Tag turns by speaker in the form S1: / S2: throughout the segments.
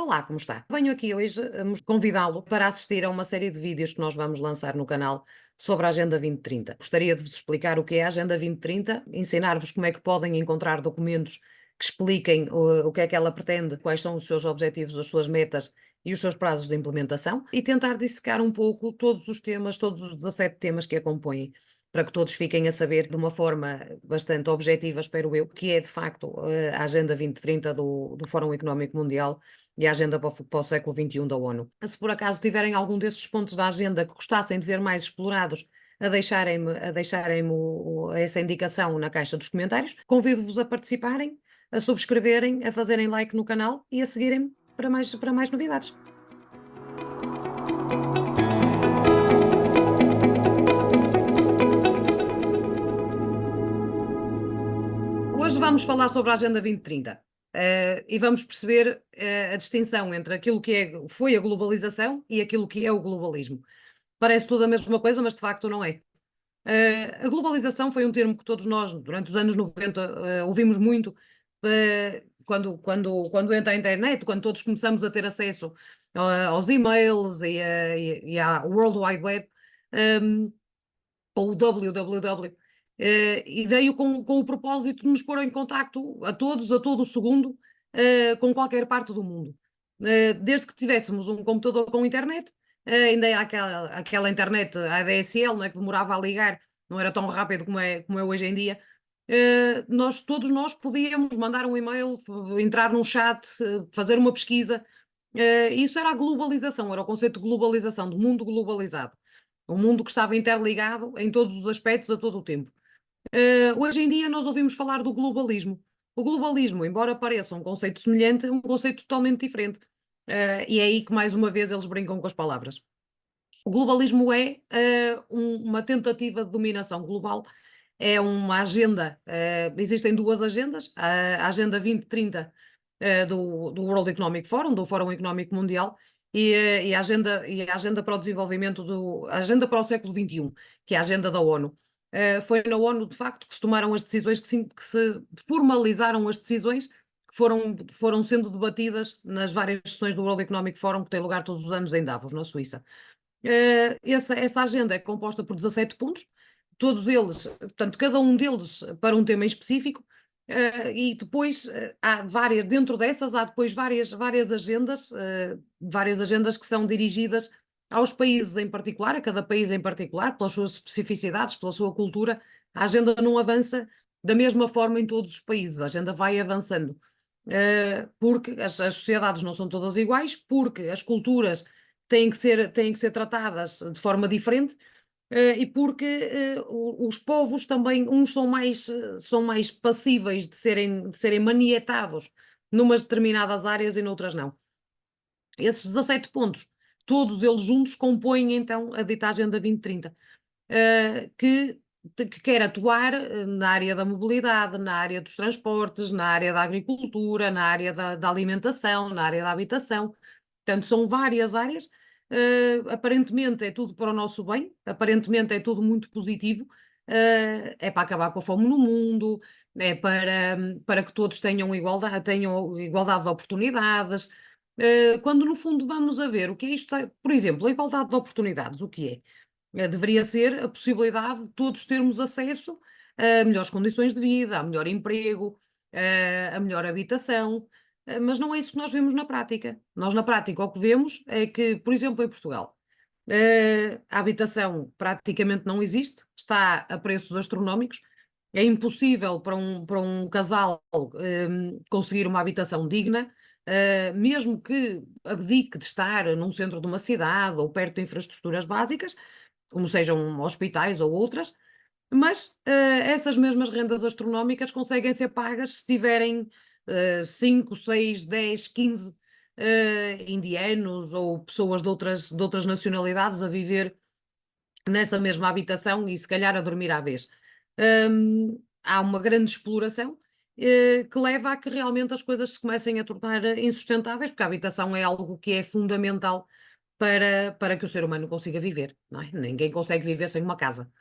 S1: Olá, como está? Venho aqui hoje convidá-lo para assistir a uma série de vídeos que nós vamos lançar no canal sobre a Agenda 2030. Gostaria de vos explicar o que é a Agenda 2030, ensinar-vos como é que podem encontrar documentos que expliquem o que é que ela pretende, quais são os seus objetivos, as suas metas e os seus prazos de implementação e tentar dissecar um pouco todos os temas, todos os 17 temas que a compõem, para que todos fiquem a saber de uma forma bastante objetiva, espero eu, que é de facto a Agenda 2030 do Fórum Económico Mundial e a agenda para o século XXI da ONU. Se por acaso tiverem algum desses pontos da agenda que gostassem de ver mais explorados, a deixarem-me essa indicação na caixa dos comentários. Convido-vos a participarem, a subscreverem, a fazerem like no canal e a seguirem para mais novidades. Hoje vamos falar sobre a Agenda 2030. E vamos perceber a distinção entre aquilo que foi a globalização e aquilo que é o globalismo. Parece tudo a mesma coisa, mas de facto não é. A globalização foi um termo que todos nós, durante os anos 90, ouvimos muito, quando entra a internet, quando todos começamos a ter acesso aos e-mails e à World Wide Web, ou o www, e veio com o propósito de nos pôr em contacto a todos, a todo o segundo, com qualquer parte do mundo. Desde que tivéssemos um computador com internet, ainda há aquela internet ADSL, não é, que demorava a ligar, não era tão rápido como é hoje em dia. Todos nós podíamos mandar um e-mail, entrar num chat, fazer uma pesquisa. Isso era a globalização, era o conceito de globalização, do mundo globalizado. Um mundo que estava interligado em todos os aspectos a todo o tempo. Hoje em dia nós ouvimos falar do globalismo. O globalismo, embora pareça um conceito semelhante, é um conceito totalmente diferente. E é aí que mais uma vez eles brincam com as palavras. O globalismo é uma tentativa de dominação global, é uma agenda. Existem duas agendas: a Agenda 2030 do World Economic Forum, do Fórum Económico Mundial, e a agenda para o desenvolvimento a agenda para o século XXI, que é a agenda da ONU. Foi na ONU, de facto, que se tomaram as decisões, que se formalizaram as decisões que foram sendo debatidas nas várias sessões do World Economic Forum, que tem lugar todos os anos em Davos, na Suíça. Essa agenda é composta por 17 pontos, todos eles, portanto, cada um deles para um tema em específico, e depois dentro dessas há depois várias agendas que são dirigidas aos países em particular, a cada país em particular, pelas suas especificidades, pela sua cultura. A agenda não avança da mesma forma em todos os países, a agenda vai avançando, porque as sociedades não são todas iguais, porque as culturas têm que ser tratadas de forma diferente, e porque os povos também, uns são mais passíveis de serem maniatados numas determinadas áreas e noutras não. Esses 17 pontos, todos eles juntos, compõem então a dita Agenda 2030, que quer atuar na área da mobilidade, na área dos transportes, na área da agricultura, na área da alimentação, na área da habitação. Portanto, são várias áreas. Aparentemente é tudo para o nosso bem, aparentemente é tudo muito positivo. É para acabar com a fome no mundo, é para que todos tenham igualdade de oportunidades. Quando no fundo vamos a ver o que é isto, por exemplo, a igualdade de oportunidades, o que é? Deveria ser a possibilidade de todos termos acesso a melhores condições de vida, a melhor emprego, a melhor habitação. Mas não é isso que nós vemos na prática. Nós, na prática, o que vemos é que, por exemplo, em Portugal, a habitação praticamente não existe, está a preços astronómicos. É impossível para um casal conseguir uma habitação digna, mesmo que abdique de estar num centro de uma cidade ou perto de infraestruturas básicas, como sejam hospitais ou outras. Mas essas mesmas rendas astronómicas conseguem ser pagas se tiverem 5, 6, 10, 15 indianos ou pessoas de outras nacionalidades a viver nessa mesma habitação e se calhar a dormir à vez. Há uma grande exploração que leva a que realmente as coisas se comecem a tornar insustentáveis, porque a habitação é algo que é fundamental para que o ser humano consiga viver, não é? Ninguém consegue viver sem uma casa.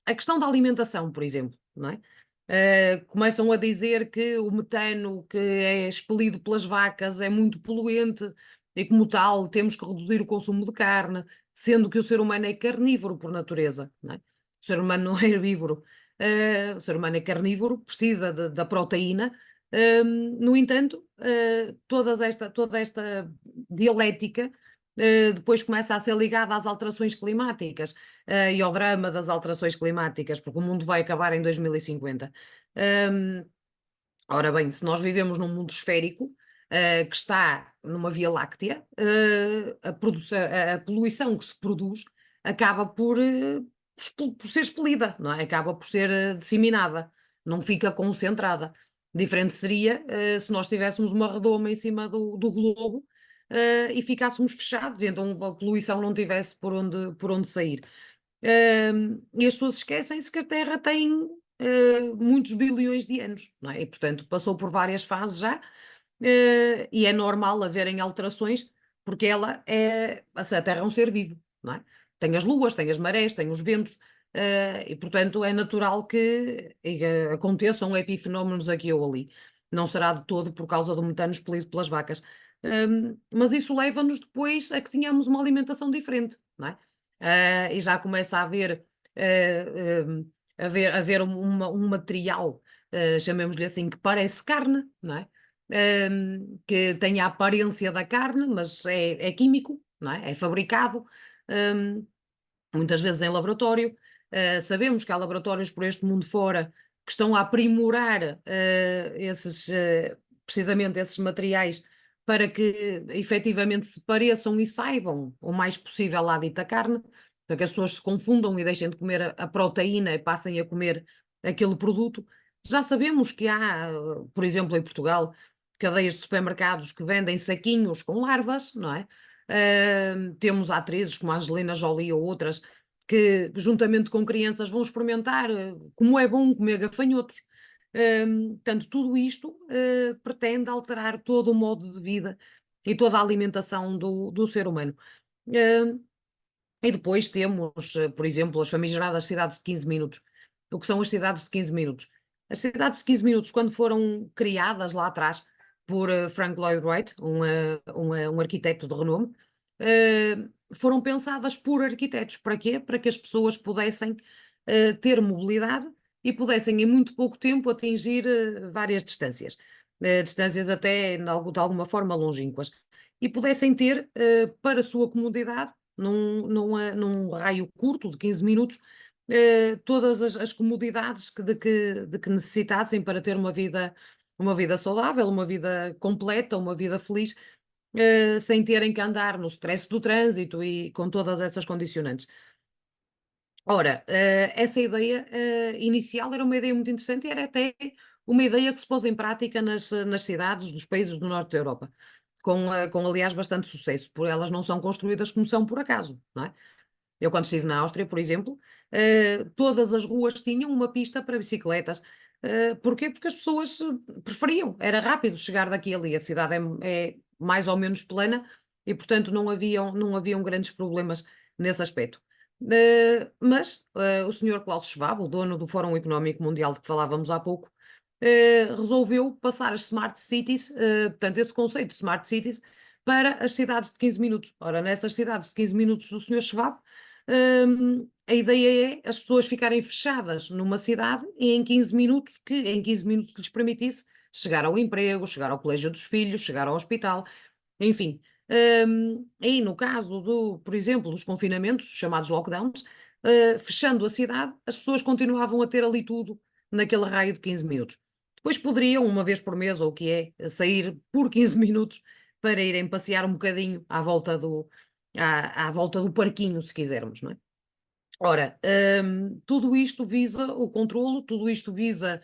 S1: A questão da alimentação, por exemplo, não é? Começam a dizer que o metano que é expelido pelas vacas é muito poluente e, como tal, temos que reduzir o consumo de carne, sendo que o ser humano é carnívoro por natureza, não é? O ser humano não é herbívoro. O ser humano é carnívoro, precisa da proteína. No entanto, toda esta dialética depois começa a ser ligada às alterações climáticas e ao drama das alterações climáticas, porque o mundo vai acabar em 2050. Hum, Ora bem, se nós vivemos num mundo esférico, que está numa Via Láctea, a poluição que se produz acaba por ser expelida, não é? Acaba por ser disseminada, não fica concentrada. Diferente seria se nós tivéssemos uma redoma em cima do globo e ficássemos fechados, e então a poluição não tivesse por onde sair. E as pessoas esquecem-se que a Terra tem muitos bilhões de anos, não é? E, portanto, passou por várias fases já, e é normal haverem alterações, porque a Terra é um ser vivo, não é? Tem as luas, tem as marés, tem os ventos, e, portanto, é natural que aconteçam epifenómenos aqui ou ali. Não será de todo por causa do metano expelido pelas vacas. Mas isso leva-nos depois a que tenhamos uma alimentação diferente, não é? E já começa a haver um material, chamemos-lhe assim, que parece carne, não é? Que tem a aparência da carne, mas é químico, não é? É fabricado, um, muitas vezes em laboratório. Sabemos que há laboratórios por este mundo fora que estão a aprimorar precisamente esses materiais para que efetivamente se pareçam e saibam o mais possível à dita carne, para que as pessoas se confundam e deixem de comer a proteína e passem a comer aquele produto. Já sabemos que há, por exemplo, em Portugal, cadeias de supermercados que vendem saquinhos com larvas, não é? Temos atrizes como a Angelina Jolie ou outras que, juntamente com crianças, vão experimentar como é bom comer gafanhotos. Portanto, tudo isto pretende alterar todo o modo de vida e toda a alimentação do ser humano. Um, e depois temos, por exemplo, as famigeradas cidades de 15 minutos. O que são as cidades de 15 minutos? As cidades de 15 minutos, quando foram criadas lá atrás por Frank Lloyd Wright, um arquiteto de renome, foram pensadas por arquitetos. Para quê? Para que as pessoas pudessem ter mobilidade e pudessem, em muito pouco tempo, atingir várias distâncias. Distâncias até, de alguma forma, longínquas. E pudessem ter, para a sua comodidade, num raio curto de 15 minutos, todas as comodidades de que necessitassem para ter uma vida saudável, uma vida completa, uma vida feliz, sem terem que andar no stress do trânsito e com todas essas condicionantes. Ora, essa ideia inicial era uma ideia muito interessante e era até uma ideia que se pôs em prática nas cidades dos países do norte da Europa, com aliás bastante sucesso, por elas não são construídas como são por acaso, não é? Eu, quando estive na Áustria, por exemplo, todas as ruas tinham uma pista para bicicletas. Porquê? Porque as pessoas preferiam, era rápido chegar daqui a ali. A cidade é mais ou menos plana e, portanto, não haviam grandes problemas nesse aspecto. Mas o senhor Klaus Schwab, o dono do Fórum Económico Mundial de que falávamos há pouco, resolveu passar as smart cities, portanto, esse conceito de smart cities, para as cidades de 15 minutos. Ora, nessas cidades de 15 minutos do senhor Schwab, a ideia é as pessoas ficarem fechadas numa cidade e em 15 minutos que lhes permitisse chegar ao emprego, chegar ao colégio dos filhos, chegar ao hospital, enfim. Aí no caso por exemplo, dos confinamentos, chamados lockdowns, fechando a cidade, as pessoas continuavam a ter ali tudo naquele raio de 15 minutos. Depois poderiam, uma vez por mês, ou o que é, sair por 15 minutos para irem passear um bocadinho à volta do parquinho, se quisermos, não é? Ora, tudo isto visa o controlo, tudo isto visa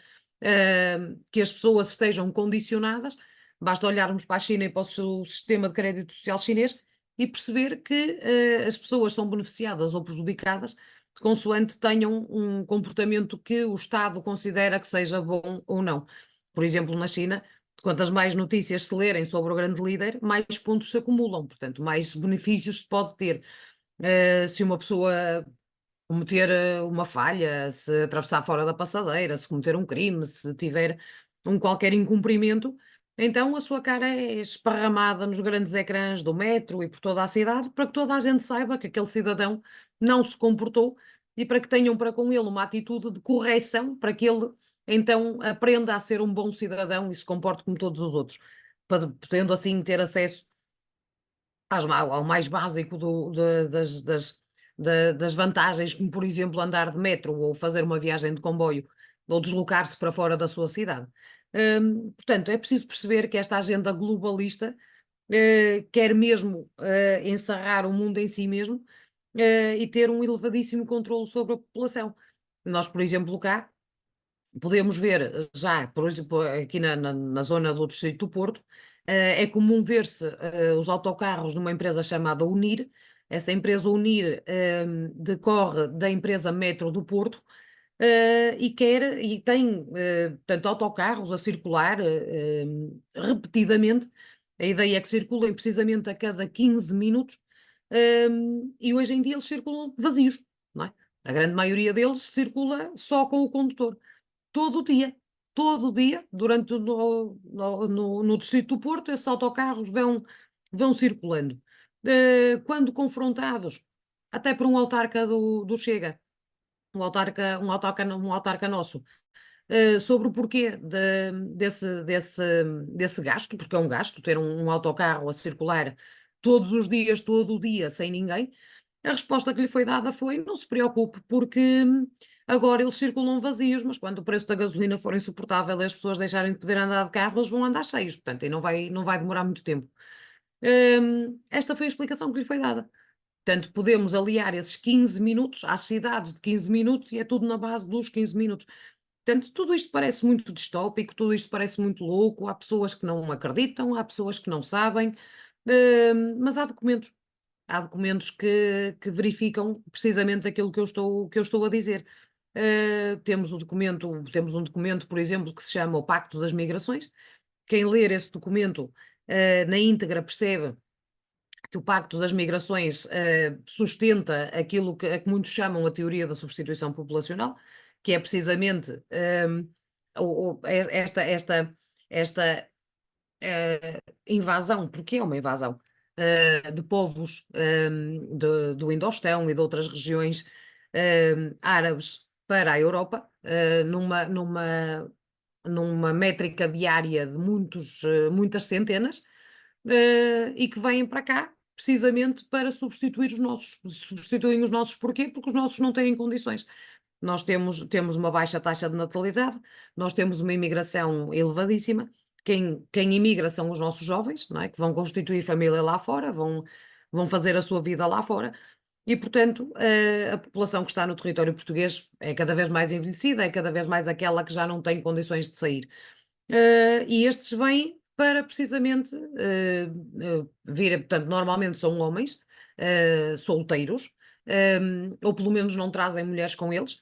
S1: que as pessoas estejam condicionadas. Basta olharmos para a China e para o seu sistema de crédito social chinês e perceber que as pessoas são beneficiadas ou prejudicadas consoante tenham um comportamento que o Estado considera que seja bom ou não. Por exemplo, na China, quantas mais notícias se lerem sobre o grande líder, mais pontos se acumulam, portanto, mais benefícios se pode ter. Se uma pessoa cometer uma falha, se atravessar fora da passadeira, se cometer um crime, se tiver um qualquer incumprimento, então a sua cara é esparramada nos grandes ecrãs do metro e por toda a cidade, para que toda a gente saiba que aquele cidadão não se comportou e para que tenham para com ele uma atitude de correção, para que ele então aprenda a ser um bom cidadão e se comporte como todos os outros, podendo assim ter acesso ao mais básico das vantagens, como por exemplo andar de metro ou fazer uma viagem de comboio ou deslocar-se para fora da sua cidade. Portanto, é preciso perceber que esta agenda globalista quer mesmo encerrar o mundo em si mesmo e ter um elevadíssimo controle sobre a população. Nós, por exemplo, cá podemos ver já, por exemplo, aqui na zona do Distrito do Porto, é comum ver-se os autocarros de uma empresa chamada Unir. Essa empresa Unir decorre da empresa Metro do Porto e tem portanto, autocarros a circular repetidamente. A ideia é que circulem precisamente a cada 15 minutos e hoje em dia eles circulam vazios, não é? A grande maioria deles circula só com o condutor todo o dia, todo o dia, durante no Distrito do Porto, esses autocarros vão circulando. Quando confrontados, até por um autarca do Chega, um autarca nosso, sobre o porquê desse gasto, porque é um gasto ter um autocarro a circular todos os dias, todo o dia, sem ninguém. A resposta que lhe foi dada foi: não se preocupe, porque agora eles circulam vazios, mas quando o preço da gasolina for insuportável e as pessoas deixarem de poder andar de carro, eles vão andar cheios, portanto, e não vai demorar muito tempo. Esta foi a explicação que lhe foi dada. Portanto, podemos aliar esses 15 minutos às cidades de 15 minutos e é tudo na base dos 15 minutos. Portanto, tudo isto parece muito distópico, tudo isto parece muito louco, há pessoas que não acreditam, há pessoas que não sabem, mas há documentos que verificam precisamente aquilo que eu estou a dizer. Temos um documento, por exemplo, que se chama o Pacto das Migrações. Quem ler esse documento na íntegra percebe que o Pacto das Migrações sustenta aquilo que muitos chamam a teoria da substituição populacional, que é precisamente esta invasão, porque é uma invasão, de povos do Indostão e de outras regiões árabes para a Europa, numa métrica diária de muitas centenas, e que vêm para cá precisamente para substituírem os nossos porquê? Porque os nossos não têm condições. Nós temos uma baixa taxa de natalidade, nós temos uma imigração elevadíssima. Quem imigra são os nossos jovens, não é? Que vão constituir família lá fora, vão fazer a sua vida lá fora. E, portanto, a população que está no território português é cada vez mais envelhecida, é cada vez mais aquela que já não tem condições de sair. E estes vêm para precisamente vir, portanto, normalmente são homens solteiros, ou pelo menos não trazem mulheres com eles.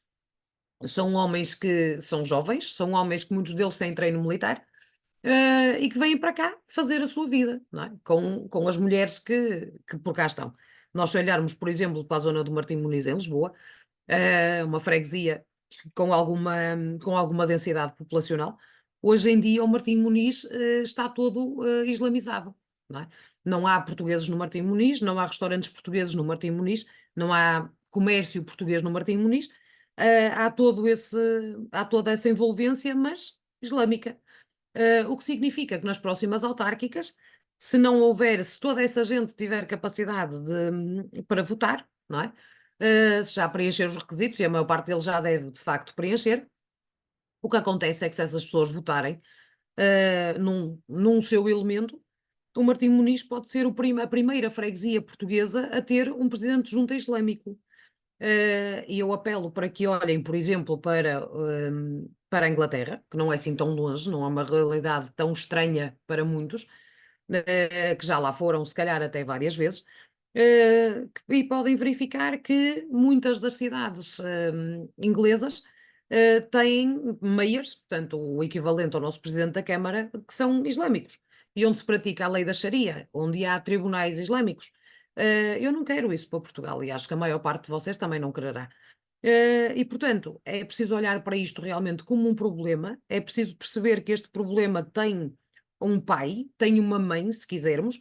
S1: São homens que são jovens, são homens que muitos deles têm treino militar, e que vêm para cá fazer a sua vida, não é? Com as mulheres que por cá estão. Nós, se olharmos, por exemplo, para a zona do Martim Muniz, em Lisboa, uma freguesia com alguma densidade populacional, hoje em dia o Martim Muniz está todo islamizado, não é? Não há portugueses no Martim Muniz, não há restaurantes portugueses no Martim Muniz, não há comércio português no Martim Muniz, há toda essa envolvência, mas islâmica. O que significa que nas próximas autárquicas, se toda essa gente tiver capacidade para votar, não é? Se já preencher os requisitos, e a maior parte deles já deve de facto preencher, o que acontece é que se essas pessoas votarem num seu elemento, o Martim Muniz pode ser a primeira freguesia portuguesa a ter um presidente de junta islâmico. E eu apelo para que olhem, por exemplo, para a Inglaterra, que não é assim tão longe, não é uma realidade tão estranha para muitos, que já lá foram, se calhar até várias vezes, e podem verificar que muitas das cidades inglesas têm mayors, portanto, o equivalente ao nosso presidente da Câmara, que são islâmicos, e onde se pratica a lei da Sharia, onde há tribunais islâmicos. Eu não quero isso para Portugal e acho que a maior parte de vocês também não quererá. E, portanto, é preciso olhar para isto realmente como um problema, é preciso perceber que este problema tem um pai, tem uma mãe, se quisermos,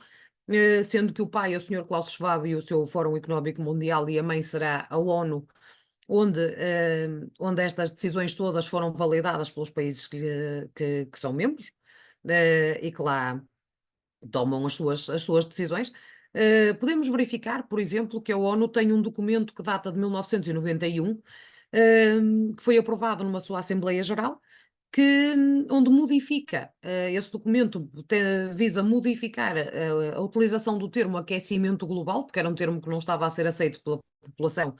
S1: sendo que o pai é o Sr. Klaus Schwab e o seu Fórum Económico Mundial e a mãe será a ONU, onde estas decisões todas foram validadas pelos países que são membros, e que lá tomam as suas decisões. Podemos verificar, por exemplo, que a ONU tem um documento que data de 1991, que foi aprovado numa sua Assembleia Geral, onde modifica, esse documento visa modificar a utilização do termo aquecimento global, porque era um termo que não estava a ser aceito pela população,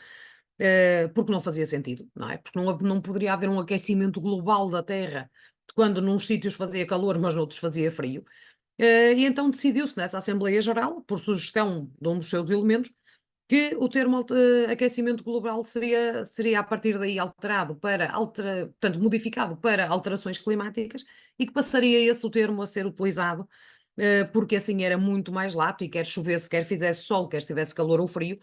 S1: porque não fazia sentido, não é? Porque não poderia haver um aquecimento global da Terra quando nos sítios fazia calor, mas noutros fazia frio. E então decidiu-se nessa Assembleia Geral, por sugestão de um dos seus elementos, que o termo aquecimento global seria a partir daí alterado portanto, modificado para alterações climáticas e que passaria esse o termo a ser utilizado, porque assim era muito mais lato e quer chovesse, quer fizesse sol, quer estivesse calor ou frio,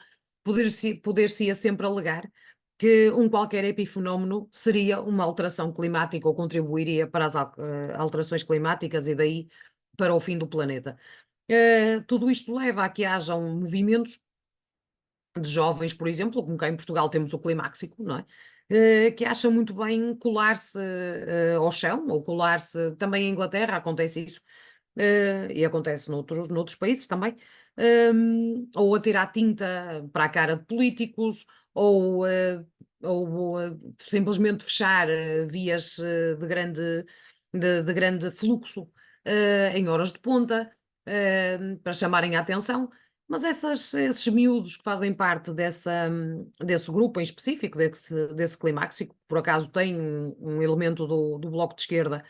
S1: poder-se-ia sempre alegar que qualquer epifenómeno seria uma alteração climática ou contribuiria para as alterações climáticas e daí para o fim do planeta. Tudo isto leva a que hajam movimentos de jovens, por exemplo, como cá em Portugal temos o Climáxico, não é? Que acha muito bem colar-se ao chão, ou colar-se, também em Inglaterra acontece isso, e acontece noutros países também, ou atirar tinta para a cara de políticos, ou simplesmente fechar vias de grande fluxo em horas de ponta, para chamarem a atenção. Mas esses miúdos que fazem parte desse grupo em específico, desse climáxico, por acaso tem um elemento do Bloco de Esquerda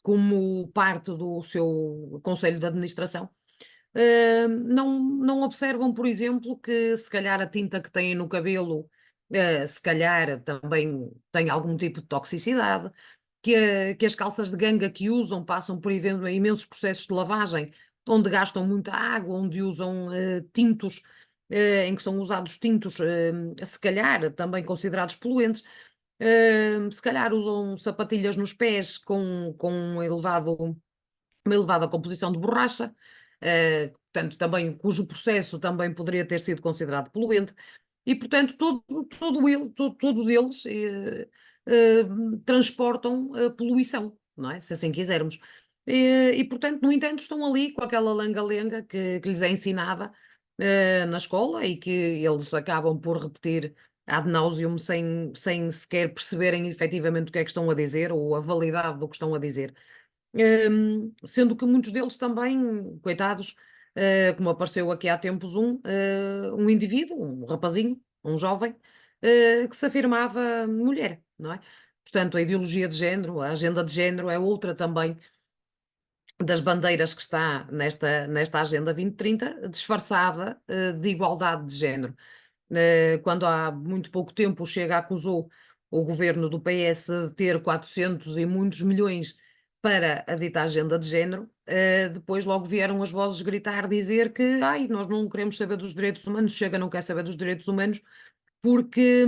S1: como parte do seu conselho de administração, não observam, por exemplo, que se calhar a tinta que têm no cabelo, se calhar também tem algum tipo de toxicidade, que as calças de ganga que usam passam por imensos processos de lavagem, onde gastam muita água, onde usam tintos, em que são usados tintos, se calhar também considerados poluentes. Se calhar usam sapatilhas nos pés com uma elevada composição de borracha, portanto, também, cujo processo também poderia ter sido considerado poluente, e, portanto, todos eles eh, transportam a poluição, não é? Se assim quisermos. E, portanto, no entanto, estão ali com aquela lenga-lenga que lhes é ensinada na escola e que eles acabam por repetir ad nauseum sem sequer perceberem efetivamente o que é que estão a dizer ou a validade do que estão a dizer. Sendo que muitos deles também, coitados, como apareceu aqui há tempos um indivíduo, um rapazinho, um jovem, que se afirmava mulher, não é? Portanto, a ideologia de género, a agenda de género é outra também das bandeiras que está nesta Agenda 2030, disfarçada, de igualdade de género. Quando há muito pouco tempo o Chega acusou o governo do PS de ter 400 e muitos milhões para a dita agenda de género, depois logo vieram as vozes gritar, dizer que ai, nós não queremos saber dos direitos humanos, o Chega não quer saber dos direitos humanos, porque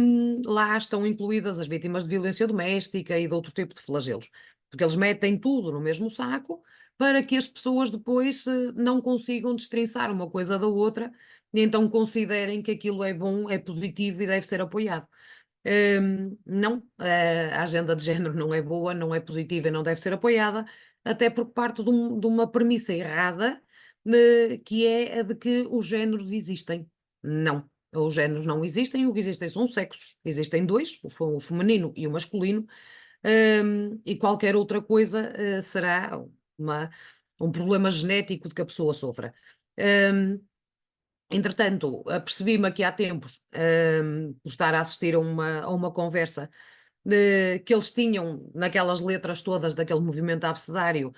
S1: lá estão incluídas as vítimas de violência doméstica e de outro tipo de flagelos, porque eles metem tudo no mesmo saco para que as pessoas depois não consigam destrinçar uma coisa da outra e então considerem que aquilo é bom, é positivo e deve ser apoiado. Não, a agenda de género não é boa, não é positiva e não deve ser apoiada, até porque parte de uma premissa errada, que é a de que os géneros existem. Não, os géneros não existem, o que existem são sexos. Existem dois, o feminino e o masculino, e qualquer outra coisa será um problema genético de que a pessoa sofra. Hum, Entretanto, apercebi-me aqui há tempos, por estar a assistir a uma conversa, que eles tinham, naquelas letras todas daquele movimento abcedário,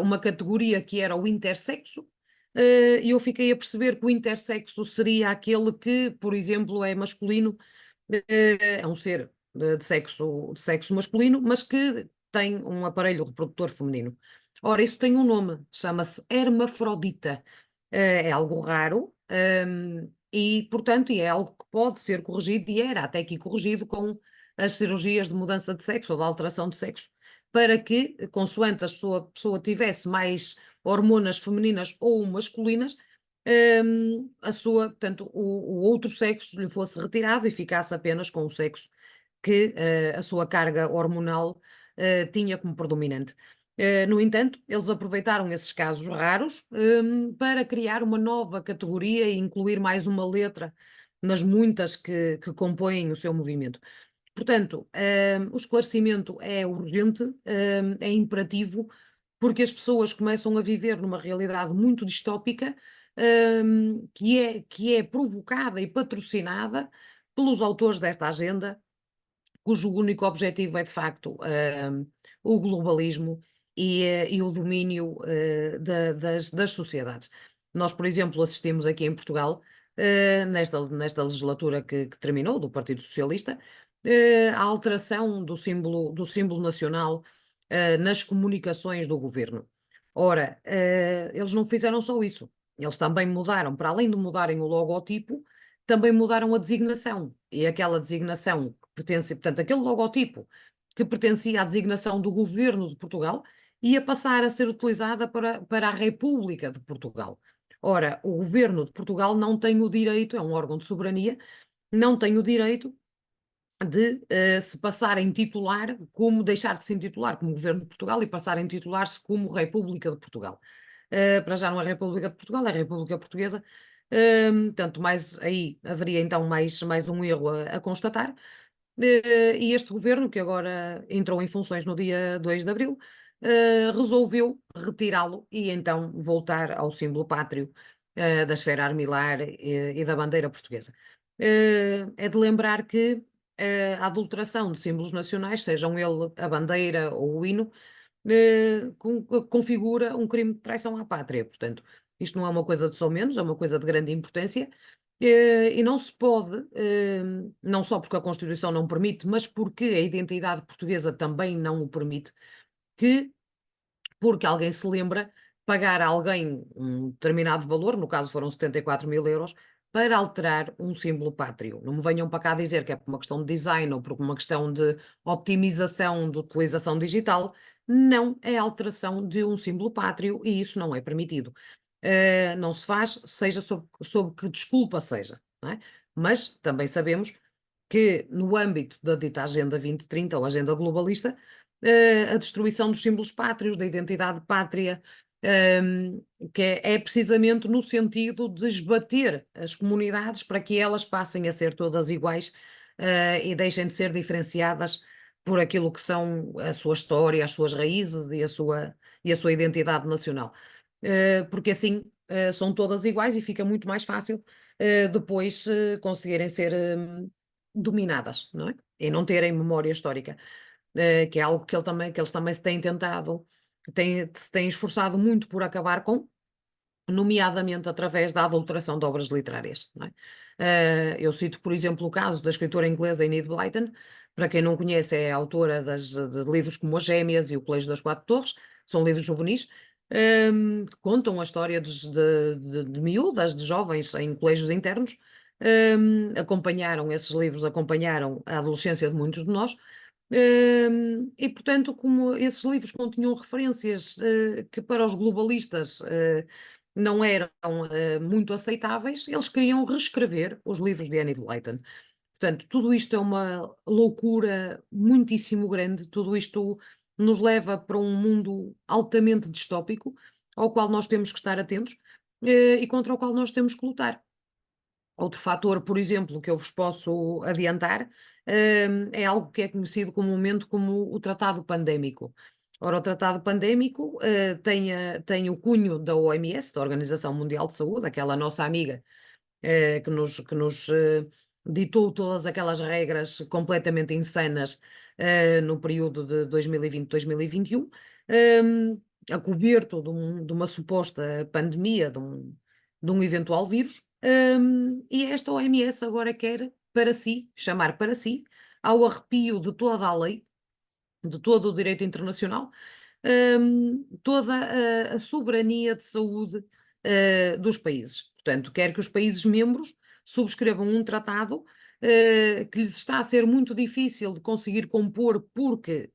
S1: uma categoria que era o intersexo, e eu fiquei a perceber que o intersexo seria aquele que, por exemplo, é masculino, é um ser de sexo masculino, mas que tem um aparelho reprodutor feminino. Ora, isso tem um nome, chama-se hermafrodita. É algo raro, e, portanto, é algo que pode ser corrigido, e era até aqui corrigido com as cirurgias de mudança de sexo ou de alteração de sexo, para que, consoante pessoa tivesse mais hormonas femininas ou masculinas, portanto, o outro sexo lhe fosse retirado e ficasse apenas com o sexo que a sua carga hormonal tinha como predominante. No entanto, eles aproveitaram esses casos raros para criar uma nova categoria e incluir mais uma letra nas muitas que compõem o seu movimento. Portanto, o esclarecimento é urgente, é imperativo, porque as pessoas começam a viver numa realidade muito distópica, que é provocada e patrocinada pelos autores desta agenda, cujo único objetivo é, de facto, o globalismo e o domínio das sociedades. Nós, por exemplo, assistimos aqui em Portugal, nesta legislatura que terminou, do Partido Socialista, à alteração do símbolo nacional nas comunicações do governo. Ora, eles não fizeram só isso, eles também mudaram, para além de mudarem o logotipo, também mudaram a designação, e aquela designação que pertence, portanto, aquele logotipo que pertencia à designação do governo de Portugal, ia passar a ser utilizada para a República de Portugal. Ora, o governo de Portugal não tem o direito, é um órgão de soberania, não tem o direito de se passar a intitular como, deixar de se intitular como Governo de Portugal e passar a intitular-se como República de Portugal. Para já não é República de Portugal, é República Portuguesa. Tanto mais aí haveria então mais um erro a constatar. E este governo, que agora entrou em funções no dia 2 de abril, resolveu retirá-lo e então voltar ao símbolo pátrio da esfera armilar e da bandeira portuguesa. É de lembrar que a adulteração de símbolos nacionais, sejam ele a bandeira ou o hino, configura um crime de traição à pátria. Portanto, isto não é uma coisa de só menos, é uma coisa de grande importância. E não se pode, não só porque a Constituição não permite, mas porque a identidade portuguesa também não o permite, que, porque alguém se lembra, pagar a alguém um determinado valor, no caso foram 74.000 euros, para alterar um símbolo pátrio. Não me venham para cá dizer que é por uma questão de design ou por uma questão de optimização de utilização digital. Não é alteração de um símbolo pátrio e isso não é permitido. Não se faz, seja sob que desculpa seja, não é? Mas também sabemos que, no âmbito da dita Agenda 2030 ou Agenda Globalista, a destruição dos símbolos pátrios, da identidade pátria, que é precisamente no sentido de esbater as comunidades para que elas passem a ser todas iguais, e deixem de ser diferenciadas por aquilo que são a sua história, as suas raízes e a sua identidade nacional. Porque assim são todas iguais e fica muito mais fácil depois conseguirem ser dominadas, não é? E não terem memória histórica, que é algo que eles também se têm tentado, se têm esforçado muito por acabar com, nomeadamente através da adulteração de obras literárias, não é? Eu cito, por exemplo, o caso da escritora inglesa Enid Blyton. Para quem não conhece, é autora de livros como As Gêmeas e O Colégio das Quatro Torres, são livros juvenis, que contam a história de miúdas, de jovens em colégios internos. Acompanharam esses livros, acompanharam a adolescência de muitos de nós. E, portanto, como esses livros continham referências que para os globalistas não eram muito aceitáveis, eles queriam reescrever os livros de Annie Blyton. Portanto, tudo isto é uma loucura muitíssimo grande, tudo isto nos leva para um mundo altamente distópico, ao qual nós temos que estar atentos e contra o qual nós temos que lutar. Outro fator, por exemplo, que eu vos posso adiantar, é algo que é conhecido comumente como o tratado pandémico. Ora, o tratado pandémico tem o cunho da OMS, da Organização Mundial de Saúde, aquela nossa amiga que nos ditou todas aquelas regras completamente insanas no período de 2020-2021, a coberto de uma suposta pandemia, de um eventual vírus. E esta OMS agora quer para si, chamar para si, ao arrepio de toda a lei, de todo o direito internacional, toda a soberania de saúde dos países. Portanto, quer que os países membros subscrevam um tratado que lhes está a ser muito difícil de conseguir compor, porque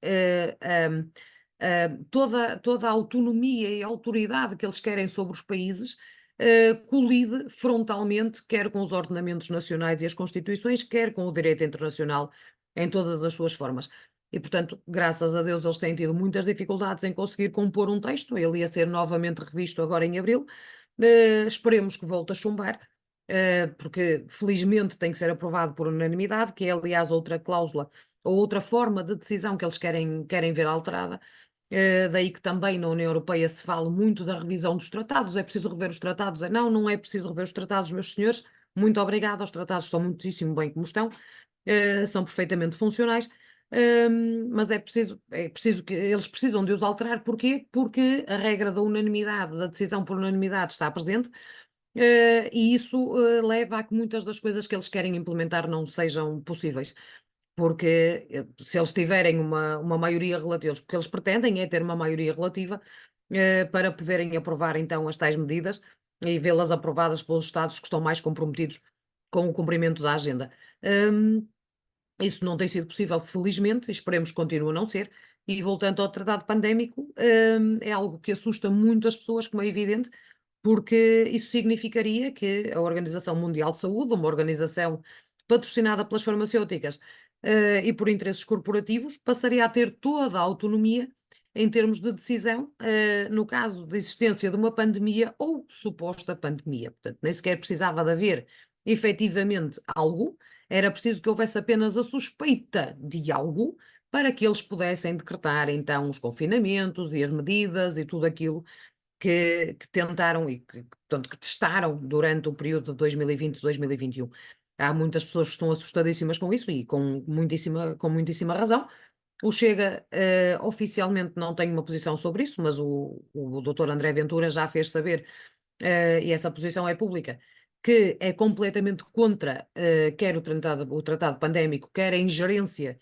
S1: toda a autonomia e autoridade que eles querem sobre os países colide frontalmente, quer com os ordenamentos nacionais e as constituições, quer com o direito internacional em todas as suas formas. E, portanto, graças a Deus, eles têm tido muitas dificuldades em conseguir compor um texto. Ele ia ser novamente revisto agora em abril. Esperemos que volte a chumbar, porque felizmente tem que ser aprovado por unanimidade, que é, aliás, outra cláusula ou outra forma de decisão que eles querem ver alterada. Daí que também na União Europeia se fala muito da revisão dos tratados. É preciso rever os tratados? Não, não é preciso rever os tratados, meus senhores. Muito obrigada. Os tratados estão muitíssimo bem como estão, são perfeitamente funcionais. Mas é preciso que eles precisam de os alterar. Porquê? Porque a regra da unanimidade, da decisão por unanimidade está presente, e isso leva a que muitas das coisas que eles querem implementar não sejam possíveis. Porque se eles tiverem uma maioria relativa, porque eles pretendem é ter uma maioria relativa para poderem aprovar então as tais medidas e vê-las aprovadas pelos Estados que estão mais comprometidos com o cumprimento da agenda. Hum, Isso não tem sido possível, felizmente, e esperemos que continue a não ser. E voltando ao tratado pandémico, é algo que assusta muito as pessoas, como é evidente, porque isso significaria que a Organização Mundial de Saúde, uma organização patrocinada pelas farmacêuticas, e por interesses corporativos, passaria a ter toda a autonomia em termos de decisão, no caso de existência de uma pandemia ou suposta pandemia. Portanto, nem sequer precisava de haver efetivamente algo, era preciso que houvesse apenas a suspeita de algo para que eles pudessem decretar então os confinamentos e as medidas e tudo aquilo que tentaram e portanto, que testaram durante o período de 2020 e 2021. Há muitas pessoas que estão assustadíssimas com isso e com muitíssima razão. O Chega oficialmente não tem uma posição sobre isso, mas o Dr. André Ventura já fez saber, e essa posição é pública, que é completamente contra quer o tratado pandémico, quer a ingerência,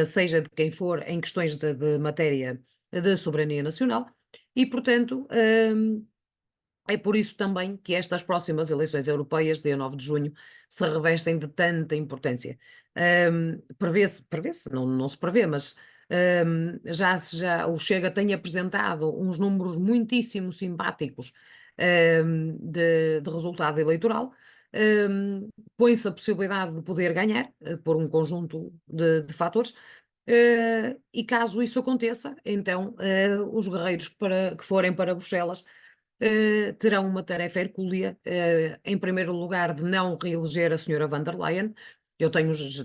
S1: seja de quem for, em questões de matéria de soberania nacional, e, portanto, é por isso também que estas próximas eleições europeias, dia 9 de junho, se revestem de tanta importância. Prevê-se, não se prevê, mas já o Chega tem apresentado uns números muitíssimo simpáticos de resultado eleitoral. Põe-se a possibilidade de poder ganhar por um conjunto de fatores. E caso isso aconteça, então os guerreiros que forem para Bruxelas terão uma tarefa hercúlea, em primeiro lugar, de não reeleger a senhora van der Leyen.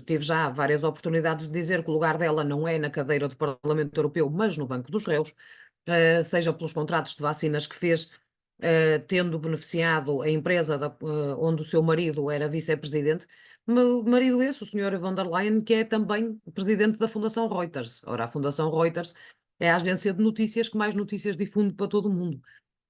S1: Tive já várias oportunidades de dizer que o lugar dela não é na cadeira do Parlamento Europeu, mas no banco dos réus, seja pelos contratos de vacinas que fez, tendo beneficiado a empresa onde o seu marido era vice-presidente, marido esse, o senhor von der Leyen, que é também presidente da Fundação Reuters. Ora, a Fundação Reuters é a agência de notícias que mais notícias difunde para todo o mundo.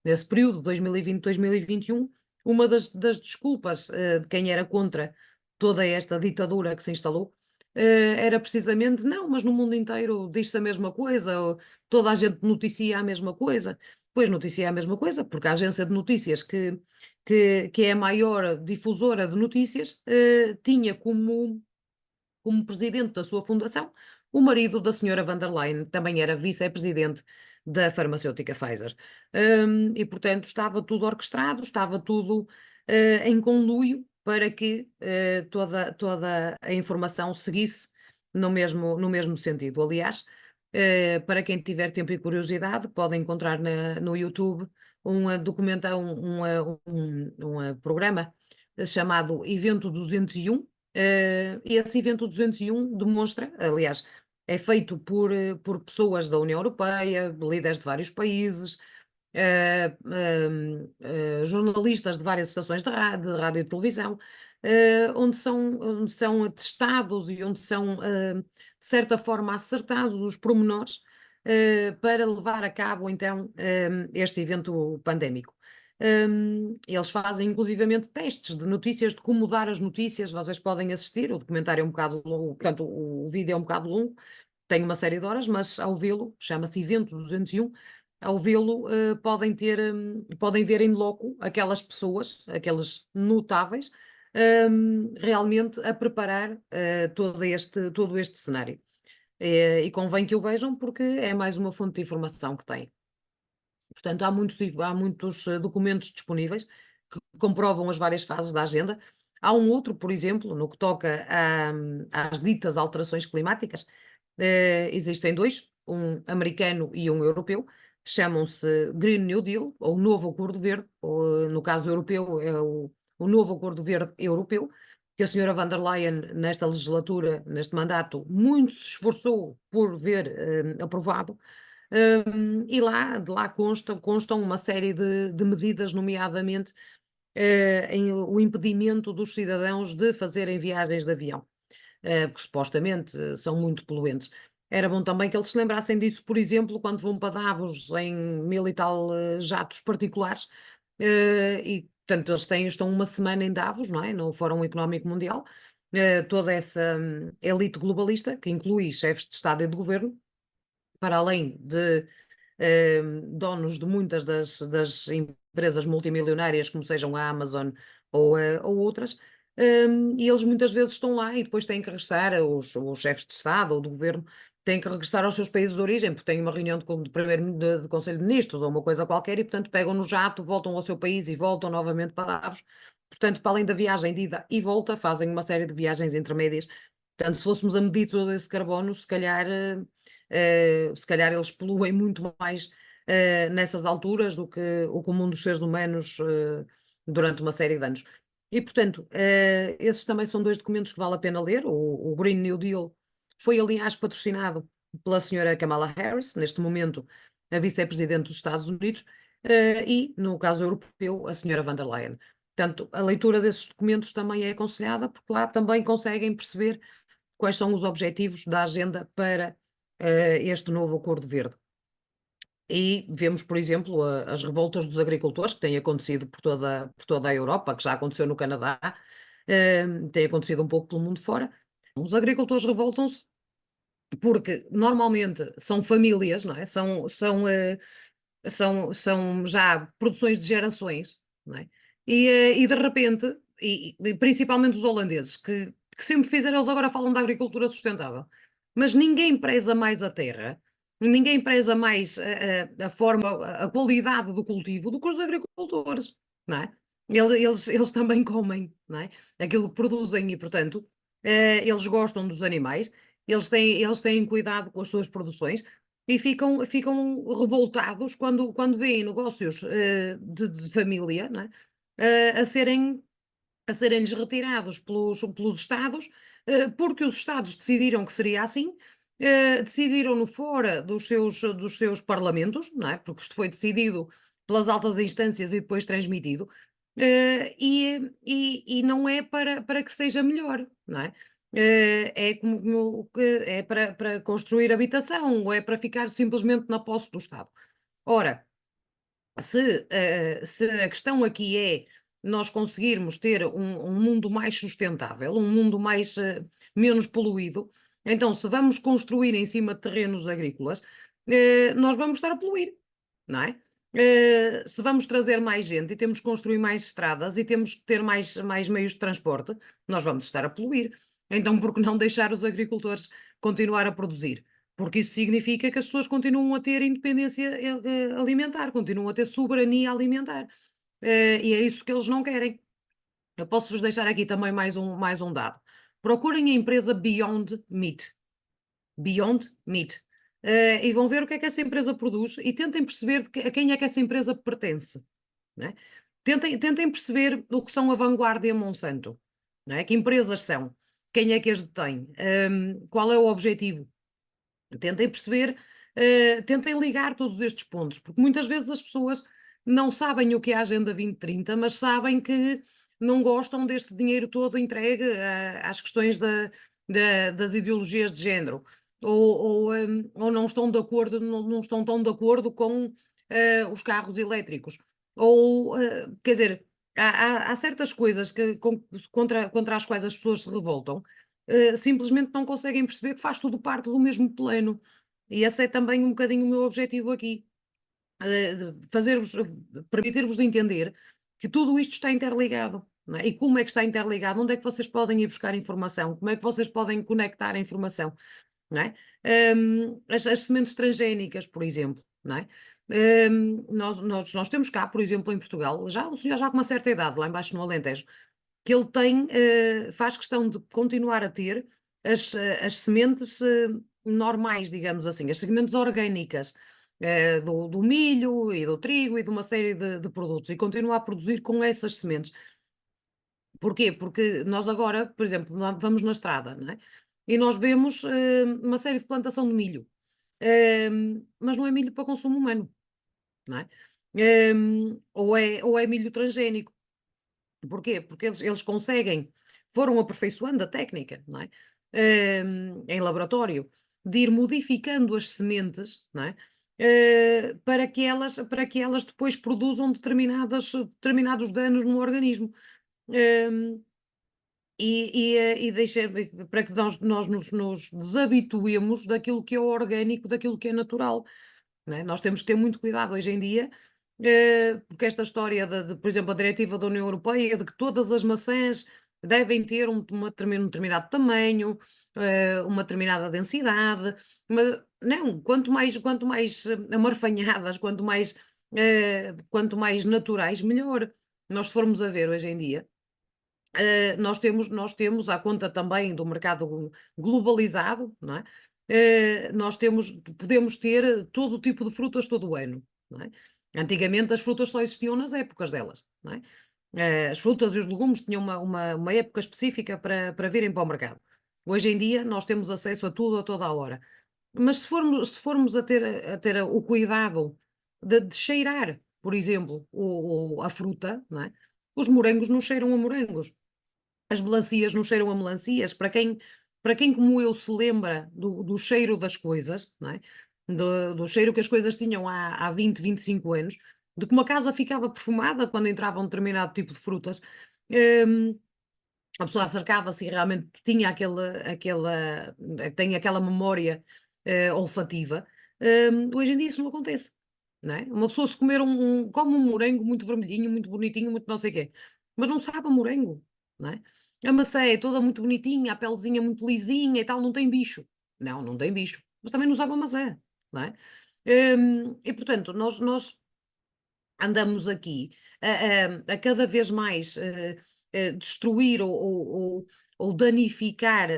S1: Nesse período, 2020-2021, uma das desculpas de quem era contra toda esta ditadura que se instalou era precisamente, não, mas no mundo inteiro diz-se a mesma coisa, ou toda a gente noticia a mesma coisa. Pois noticia a mesma coisa, porque a agência de notícias que é a maior difusora de notícias tinha como presidente da sua fundação o marido da senhora van der Leyen, também era vice-presidente da farmacêutica Pfizer. E, portanto, estava tudo orquestrado, estava tudo em conluio para que toda a informação seguisse no mesmo sentido. Aliás, para quem tiver tempo e curiosidade, pode encontrar no YouTube um programa chamado Evento 201. Esse evento 201 demonstra, aliás, é feito por pessoas da União Europeia, líderes de vários países, jornalistas de várias estações de rádio e televisão, onde são testados e onde são, de certa forma, acertados os pormenores para levar a cabo, então, este evento pandémico. Eles fazem inclusivamente testes de notícias, de como dar as notícias, vocês podem assistir, o documentário é um bocado longo, portanto, o vídeo é um bocado longo, tem uma série de horas, mas ao vê-lo, chama-se Evento 201, ao vê-lo podem ver em loco aquelas pessoas, aqueles notáveis, realmente a preparar todo este cenário. E convém que o vejam porque é mais uma fonte de informação que têm. Portanto, há muitos documentos disponíveis que comprovam as várias fases da agenda. Há um outro, por exemplo, no que toca às ditas alterações climáticas, existem dois, um americano e um europeu, chamam-se Green New Deal, ou Novo Acordo Verde, ou, no caso europeu, é o Novo Acordo Verde Europeu, que a senhora van der Leyen, nesta legislatura, neste mandato, muito se esforçou por ver aprovado. E de lá constam uma série de medidas, nomeadamente o impedimento dos cidadãos de fazerem viagens de avião, porque supostamente são muito poluentes. Era bom também que eles se lembrassem disso, por exemplo, quando vão para Davos em 1000 e tal jatos particulares, e portanto estão uma semana em Davos, não é? No Fórum Económico Mundial, toda essa elite globalista, que inclui chefes de Estado e de Governo, para além de donos de muitas das empresas multimilionárias, como sejam a Amazon ou outras, e eles muitas vezes estão lá e depois têm que regressar, os chefes de Estado ou do governo, têm que regressar aos seus países de origem, porque têm uma reunião de Conselho de Ministros ou uma coisa qualquer, e portanto pegam no jato, voltam ao seu país e voltam novamente para Davos. Portanto, para além da viagem de ida e volta, fazem uma série de viagens intermédias. Portanto, se fôssemos a medir todo esse carbono, se calhar eles poluem muito mais nessas alturas do que o comum dos seres humanos durante uma série de anos. E, portanto, esses também são dois documentos que vale a pena ler. O Green New Deal foi, aliás, patrocinado pela senhora Kamala Harris, neste momento a vice-presidente dos Estados Unidos, e, no caso europeu, a senhora van der Leyen. Portanto, a leitura desses documentos também é aconselhada, porque lá também conseguem perceber quais são os objetivos da agenda para este novo Acordo Verde. E vemos, por exemplo, as revoltas dos agricultores, que têm acontecido por toda a Europa, que já aconteceu no Canadá, tem acontecido um pouco pelo mundo fora. Os agricultores revoltam-se porque normalmente são famílias, não é? São já produções de gerações, não é? E de repente, e principalmente os holandeses, que sempre fizeram, eles agora falam da agricultura sustentável, mas ninguém preza mais a terra, ninguém preza mais a forma, a qualidade do cultivo do que os agricultores, não é? Eles também comem, não é? Aquilo que produzem e, portanto, eles gostam dos animais, eles têm cuidado com as suas produções e ficam revoltados quando veem negócios de família, não é? A serem-lhes retirados pelos Estados, porque os Estados decidiram que seria assim, decidiram-no fora dos seus parlamentos, não é? Porque isto foi decidido pelas altas instâncias e depois transmitido, e não é para que seja melhor, não é? É é para construir habitação, ou é para ficar simplesmente na posse do Estado. Ora, se a questão aqui é nós conseguirmos ter um mundo mais sustentável, um mundo menos poluído, então se vamos construir em cima de terrenos agrícolas, nós vamos estar a poluir, não é? Se vamos trazer mais gente e temos que construir mais estradas e temos que ter mais meios de transporte, nós vamos estar a poluir. Então, por que não deixar os agricultores continuar a produzir? Porque isso significa que as pessoas continuam a ter independência alimentar, continuam a ter soberania alimentar. E é isso que eles não querem. Eu posso-vos deixar aqui também mais um dado. Procurem a empresa Beyond Meat. Beyond Meat. E vão ver o que é que essa empresa produz e tentem perceber a quem é que essa empresa pertence. Não é? Tentem perceber o que são a Vanguardia e a Monsanto. Não é? Que empresas são? Quem é que as detém? Qual é o objetivo? Tentem perceber, tentem ligar todos estes pontos, porque muitas vezes as pessoas não sabem o que é a Agenda 2030, mas sabem que não gostam deste dinheiro todo entregue às questões das ideologias de género, ou não estão de acordo, não estão tão de acordo com os carros elétricos, ou quer dizer, há certas coisas contra as quais as pessoas se revoltam, simplesmente não conseguem perceber que faz tudo parte do mesmo plano. E esse é também um bocadinho o meu objetivo aqui, fazer-vos, permitir-vos entender que tudo isto está interligado. Não é? E como é que está interligado? Onde é que vocês podem ir buscar informação? Como é que vocês podem conectar a informação? Não é? As sementes transgénicas, por exemplo, não é? Nós temos cá, por exemplo, em Portugal, já um senhor já com uma certa idade, lá embaixo no Alentejo, que ele tem, faz questão de continuar a ter as sementes normais, digamos assim, as sementes orgânicas, do milho e do trigo e de uma série de produtos, e continua a produzir com essas sementes. Porquê? Porque nós agora, por exemplo, vamos na estrada, não é? E nós vemos uma série de plantação de milho, mas não é milho para consumo humano, não é? Ou é milho transgénico. Porquê? Porque eles conseguem, foram aperfeiçoando a técnica, não é? Em laboratório, de ir modificando as sementes, não é? Para que elas depois produzam determinados danos no organismo. Hum, e deixar, para que nós nos desabituemos daquilo que é orgânico, daquilo que é natural, não é? Nós temos que ter muito cuidado hoje em dia, porque esta história por exemplo, a diretiva da União Europeia de que todas as maçãs devem ter um determinado tamanho, uma determinada densidade, mas não, quanto mais amarfanhadas, quanto mais naturais, melhor. Nós formos a ver hoje em dia, nós temos, à conta também do mercado globalizado, não é? Podemos ter todo o tipo de frutas todo o ano, não é? Antigamente as frutas só existiam nas épocas delas, não é? As frutas e os legumes tinham uma época específica para virem para o mercado. Hoje em dia nós temos acesso a tudo a toda a hora. Mas se formos a ter o cuidado de cheirar, por exemplo, a fruta, não é? Os morangos não cheiram a morangos, as melancias não cheiram a melancias. Para quem como eu se lembra do cheiro das coisas, não é? Do cheiro que as coisas tinham há 20, 25 anos, de como a casa ficava perfumada quando entrava um determinado tipo de frutas, hum, a pessoa acercava-se e realmente tinha tem aquela memória olfativa. Hoje em dia isso não acontece, não é? Uma pessoa se comer come um morango muito vermelhinho, muito bonitinho, muito não sei o quê, mas não sabe a morango, não é? A maçã é toda muito bonitinha, a pelezinha muito lisinha e tal, não tem bicho. Não, não tem bicho, mas também não sabe a maçã, não é? E portanto, nós andamos aqui a cada vez mais destruir ou danificar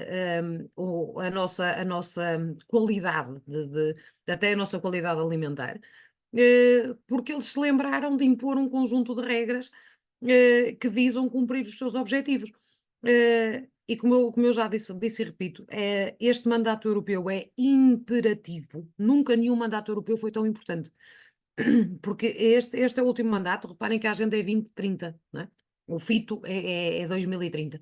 S1: a nossa qualidade, até a nossa qualidade alimentar, porque eles se lembraram de impor um conjunto de regras que visam cumprir os seus objetivos. E como eu já disse e repito, este mandato europeu é imperativo. Nunca nenhum mandato europeu foi tão importante. Porque este é o último mandato, reparem que a agenda é 2030, não é? O fito é 2030.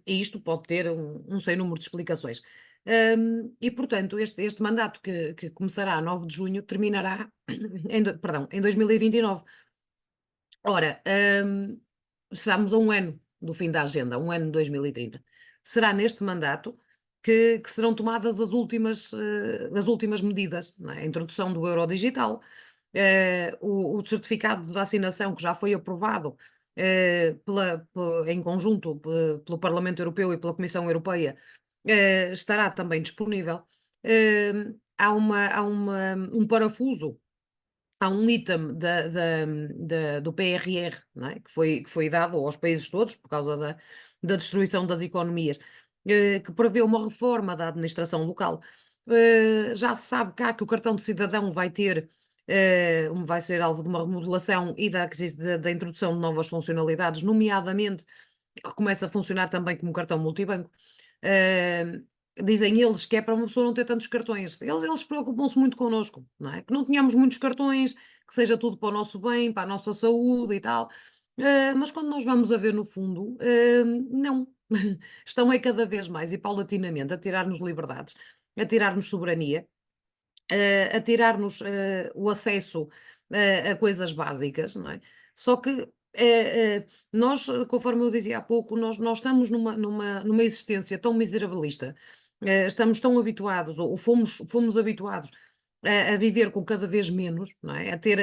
S1: E isto pode ter um sem número de explicações. E, portanto, este mandato que começará a 9 de junho terminará em 2029. Ora, estamos a um ano do fim da agenda, um ano de 2030. Será neste mandato que serão tomadas as últimas medidas, não é? A introdução do euro digital, o certificado de vacinação que já foi aprovado em conjunto pelo Parlamento Europeu e pela Comissão Europeia, estará também disponível. Há um parafuso, há um item do PRR, não é? que foi dado aos países todos por causa da destruição das economias, que prevê uma reforma da administração local. Já se sabe cá que o cartão de cidadão vai ser alvo de uma remodelação e da introdução de novas funcionalidades, nomeadamente que começa a funcionar também como cartão multibanco. Eh, Dizem eles que é para uma pessoa não ter tantos cartões. Eles preocupam-se muito connosco, não é? Que não tenhamos muitos cartões, que seja tudo para o nosso bem, para a nossa saúde e tal. Mas quando nós vamos a ver no fundo, não. Estão é cada vez mais e paulatinamente a tirar-nos liberdades, a tirar-nos soberania, a tirar-nos o acesso a coisas básicas, não é? Só que nós, conforme eu dizia há pouco, nós estamos numa existência tão miserabilista, estamos tão habituados, ou fomos habituados a viver com cada vez menos, não é? A ter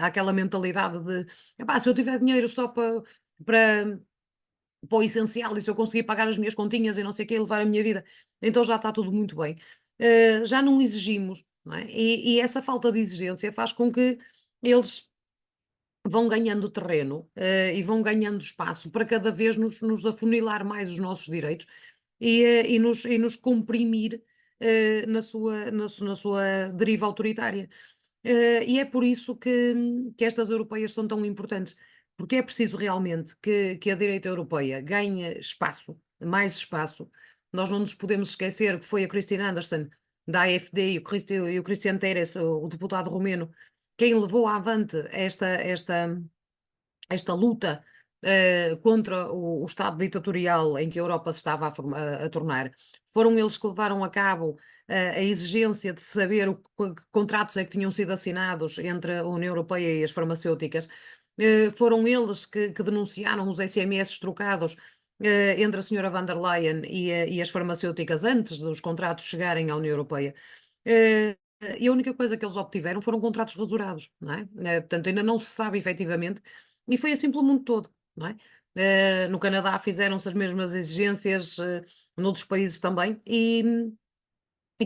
S1: aquela mentalidade de, epá, se eu tiver dinheiro só para o essencial e se eu conseguir pagar as minhas continhas e não sei o quê, levar a minha vida, então já está tudo muito bem. Já não exigimos, não é? E essa falta de exigência faz com que eles vão ganhando terreno, e vão ganhando espaço para cada vez nos afunilar mais os nossos direitos e nos comprimir, na sua deriva autoritária. E é por isso que estas europeias são tão importantes, porque é preciso realmente que a direita europeia ganhe espaço, mais espaço. Nós não nos podemos esquecer que foi a Christine Anderson, da AfD, e o Cristian Teres, o deputado romeno, quem levou avante esta luta, contra o Estado ditatorial em que a Europa se estava a tornar. Foram eles que levaram a cabo, a exigência de saber que contratos é que tinham sido assinados entre a União Europeia e as farmacêuticas. Foram eles que denunciaram os SMS trocados, entre a senhora van der Leyen e as farmacêuticas antes dos contratos chegarem à União Europeia. E a única coisa que eles obtiveram foram contratos rasurados, não é? Portanto, ainda não se sabe efetivamente, e foi assim pelo mundo todo, não é? No Canadá fizeram-se as mesmas exigências, noutros países também, e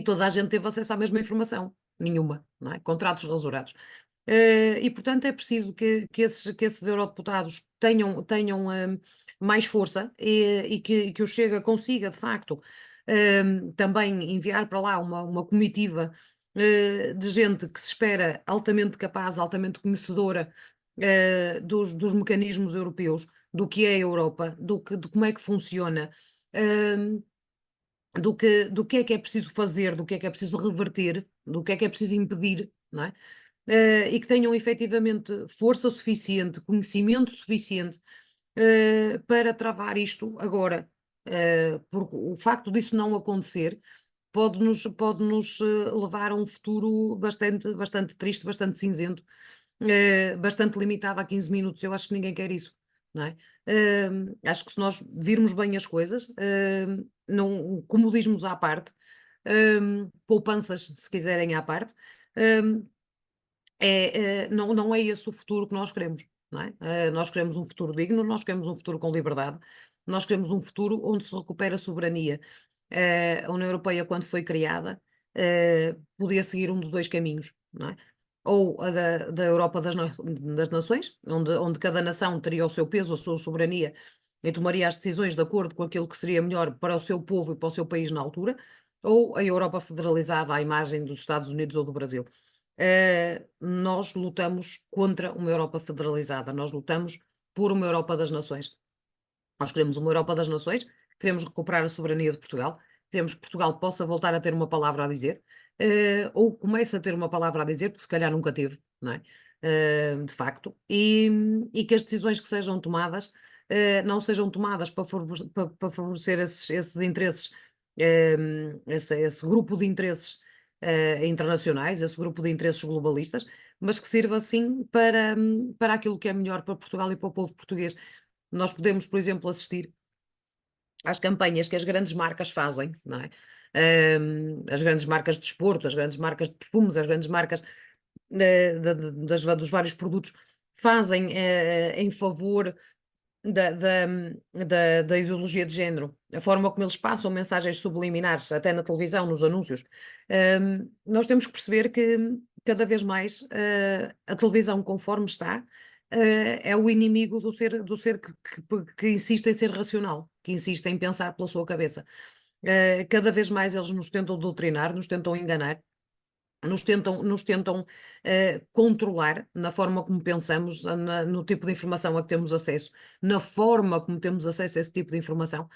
S1: toda a gente teve acesso à mesma informação, nenhuma, não é? Contratos rasurados. E portanto é preciso que esses eurodeputados tenham mais força e que o Chega consiga, de facto, também enviar para lá uma comitiva, de gente que se espera altamente capaz, altamente conhecedora, dos mecanismos europeus, do que é a Europa, de como é que funciona, hum, do que é preciso fazer, do que é preciso reverter, do que é preciso impedir, não é? E que tenham efetivamente força suficiente, conhecimento suficiente, para travar isto agora. Porque o facto disso não acontecer pode nos levar a um futuro bastante, bastante triste, bastante cinzento, bastante limitado a 15 minutos. Eu acho que ninguém quer isso, não é? Acho que se nós virmos bem as coisas, não, comodismos à parte, poupanças, se quiserem, à parte, hum, não é esse o futuro que nós queremos, não é? Nós queremos um futuro digno, nós queremos um futuro com liberdade, nós queremos um futuro onde se recupera a soberania. A União Europeia, quando foi criada, podia seguir um dos dois caminhos, não é? Ou a da Europa das nações, onde cada nação teria o seu peso, a sua soberania, e tomaria as decisões de acordo com aquilo que seria melhor para o seu povo e para o seu país na altura, ou a Europa federalizada à imagem dos Estados Unidos ou do Brasil. Nós lutamos contra uma Europa federalizada, nós lutamos por uma Europa das nações. Nós queremos uma Europa das nações, queremos recuperar a soberania de Portugal, queremos que Portugal possa voltar a ter uma palavra a dizer, ou comece a ter uma palavra a dizer, porque se calhar nunca teve, não é? De facto, e que as decisões que sejam tomadas, não sejam tomadas para favorecer esses interesses, esse grupo de interesses, internacionais, esse grupo de interesses globalistas, mas que sirva sim para aquilo que é melhor para Portugal e para o povo português. Nós podemos, por exemplo, assistir às campanhas que as grandes marcas fazem, não é? As grandes marcas de desporto, as grandes marcas de perfumes, as grandes marcas dos vários produtos fazem, em favor da ideologia de género, a forma como eles passam mensagens subliminares, até na televisão, nos anúncios. Nós temos que perceber que cada vez mais, a televisão, conforme está, é o inimigo do ser que insiste em ser racional, que insiste em pensar pela sua cabeça. Cada vez mais eles nos tentam doutrinar, nos tentam enganar, nos tentam controlar na forma como pensamos, no tipo de informação a que temos acesso, na forma como temos acesso a esse tipo de informação,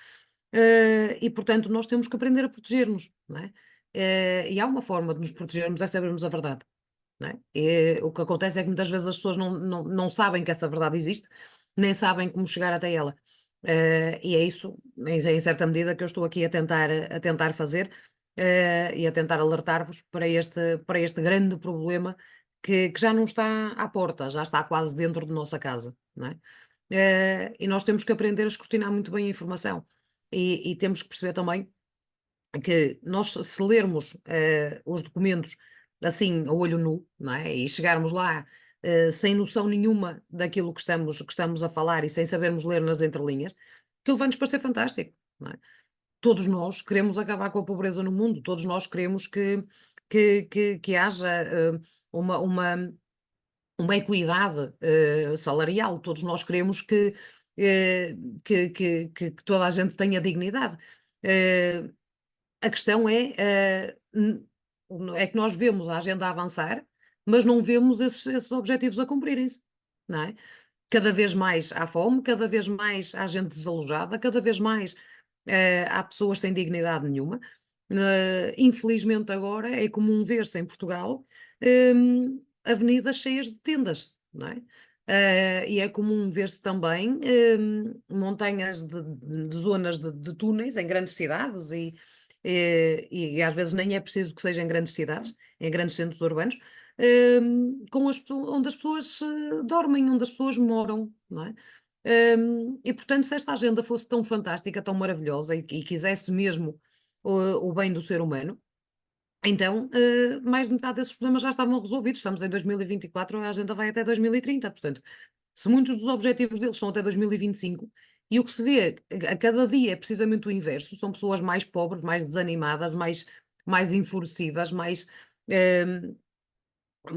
S1: e portanto nós temos que aprender a proteger-nos, não é? E há uma forma de nos protegermos, é sabermos a verdade, não é? E o que acontece é que muitas vezes as pessoas não sabem que essa verdade existe, nem sabem como chegar até ela. E é isso, em certa medida, que eu estou aqui a tentar fazer, e a tentar alertar-vos para este grande problema que já não está à porta, já está quase dentro de nossa casa, não é? E nós temos que aprender a escrutinar muito bem a informação e temos que perceber também que nós, se lermos, os documentos assim, a olho nu, não é? E chegarmos lá sem noção nenhuma daquilo que estamos a falar e sem sabermos ler nas entrelinhas, aquilo vai nos parecer fantástico, não é? Todos nós queremos acabar com a pobreza no mundo, todos nós queremos que haja uma, uma, uma equidade salarial, todos nós queremos eh, que toda a gente tenha dignidade. Eh, a questão é que nós vemos a agenda a avançar, mas não vemos esses objetivos a cumprirem-se, não é? Cada vez mais há fome, cada vez mais há gente desalojada, cada vez mais há pessoas sem dignidade nenhuma. Infelizmente agora é comum ver-se em Portugal avenidas cheias de tendas, não é? E é comum ver-se também montanhas de zonas de túneis em grandes cidades e às vezes nem é preciso que seja em grandes cidades, em grandes centros urbanos, onde as pessoas dormem, onde as pessoas moram, não é? E portanto, se esta agenda fosse tão fantástica, tão maravilhosa e quisesse mesmo o bem do ser humano, então mais de metade desses problemas já estavam resolvidos. Estamos em 2024, a agenda vai até 2030, portanto, se muitos dos objetivos deles são até 2025, e o que se vê a cada dia é precisamente o inverso, são pessoas mais pobres, mais desanimadas, mais enfurecidas,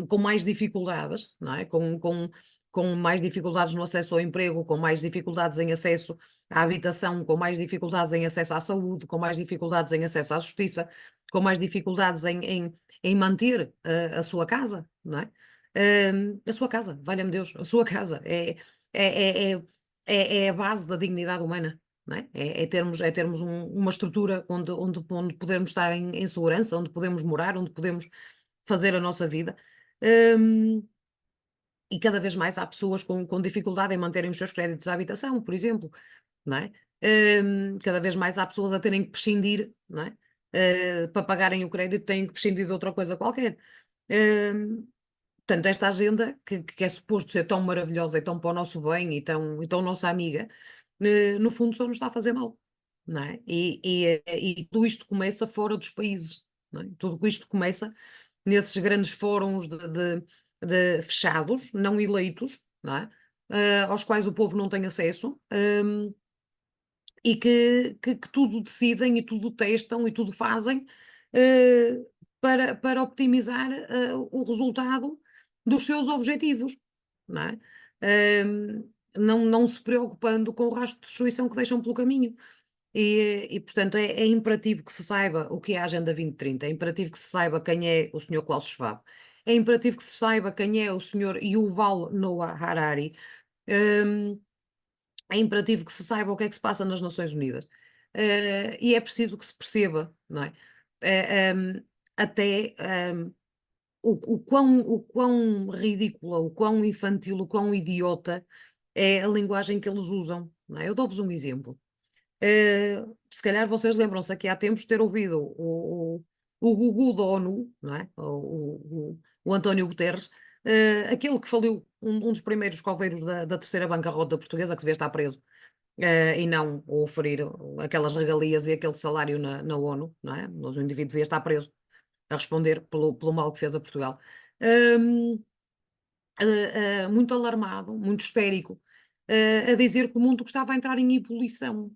S1: com mais dificuldades, não é? Com mais dificuldades no acesso ao emprego, com mais dificuldades em acesso à habitação, com mais dificuldades em acesso à saúde, com mais dificuldades em acesso à justiça, com mais dificuldades em manter a sua casa, não é? A sua casa, valha-me Deus, a sua casa é, é, é, é a base da dignidade humana. Não é? É termos uma estrutura onde podemos estar em segurança, onde podemos morar, onde podemos fazer a nossa vida. Hum, e cada vez mais há pessoas com dificuldade em manterem os seus créditos à habitação, por exemplo, não é? Cada vez mais há pessoas a terem que prescindir, não é? Para pagarem o crédito têm que prescindir de outra coisa qualquer. Hum, Portanto, esta agenda, que é suposto ser tão maravilhosa e tão para o nosso bem e tão nossa amiga, no fundo só nos está a fazer mal, não é? E tudo isto começa fora dos países, não é? Tudo isto começa nesses grandes fóruns de fechados, não eleitos, não é? Aos quais o povo não tem acesso, e que tudo decidem e tudo testam e tudo fazem eh, para optimizar o resultado dos seus objetivos, não é? Não se preocupando com o rastro de destruição que deixam pelo caminho. Portanto, é imperativo que se saiba o que é a Agenda 2030, é imperativo que se saiba quem é o Senhor Klaus Schwab, é imperativo que se saiba quem é o Senhor Yuval Noah Harari, hum, é imperativo que se saiba o que é que se passa nas Nações Unidas. E é preciso que se perceba, não é? Até o quão ridícula, o quão infantil, o quão idiota é a linguagem que eles usam, não é? Eu dou-vos um exemplo. Se calhar vocês lembram-se aqui há tempos de ter ouvido o Gugu da ONU, não é? O António Guterres, aquele que faliu, um dos primeiros coveiros da terceira bancarrota portuguesa, que devia estar preso, e não oferir aquelas regalias e aquele salário na ONU, não é? Mas o indivíduo devia estar preso a responder pelo mal que fez a Portugal. Hum, Muito alarmado, muito histérico, a dizer que o mundo estava a entrar em ebulição.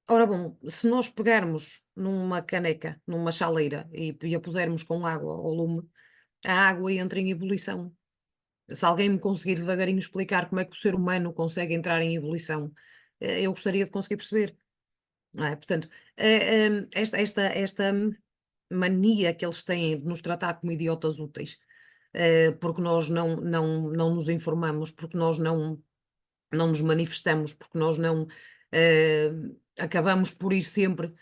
S1: Ora bom, se nós pegarmos numa caneca, numa chaleira e a pusermos com água ao lume, a água entra em ebulição. Se alguém me conseguir devagarinho explicar como é que o ser humano consegue entrar em ebulição, eu gostaria de conseguir perceber. Não é? Portanto, esta mania que eles têm de nos tratar como idiotas úteis, porque nós não nos informamos, porque nós não nos manifestamos, porque nós não acabamos por ir sempre,